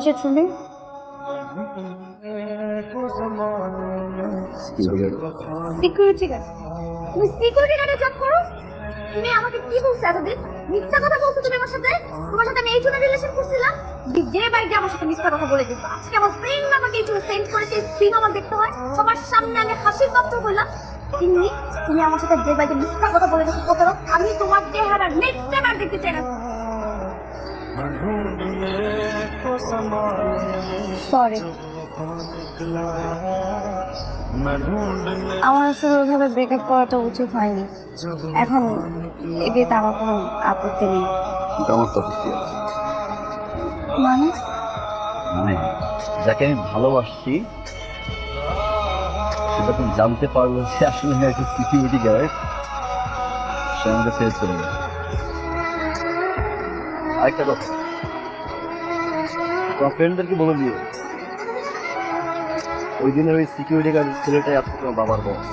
কিসের শুনি? Security guard? তুমি সিকিউরিটি গার্ডে জব করো? তুমি আমাকে কি বলছো এতদিন? মিথ্যা কথা বলছো তুমি আমার সাথে? তোমার সাথে আমি এই জন্য রিলেশন করছিলাম যে বাইক আমার সাথে মিথ্যা কথা বলে দিত। আজকে আমার ফ্রেন্ড আমাকে এই সেন্ড করেছে, স্ক্রিন আমার দেখতে হয় সবার সামনে, আমি হাসির পাত্র হইলাম। তুমি তুমি আমার সাথে যে বাইকে মিথ্যা কথা বলে দিতে পারো, আমি তোমার চেহারা নেক্সট টাইম আর দেখতে চাই না। সরি, আমার আসলে ওইভাবে ব্রেকআপ করাটা উচিত হয়নি। এখন এ বিয়েতে আমার কোনো আপত্তি নেই। কিন্তু আমার তো আপত্তি আছে। মানে? মানে যাকে আমি ভালোবাসছি সেটা তুমি জানতে পারলো যে আসলে আমি একটা সিকিউরিটি গার্ড, সে আমাকে ছেড়ে চলে গেছে। আরেকটা কথা, তোমার ফ্রেন্ডদেরকে বলে দিও ওই দিনের ওই সিকিউরিটি গার্ড ছেলেটাই আজকে তোমার বাবার বস।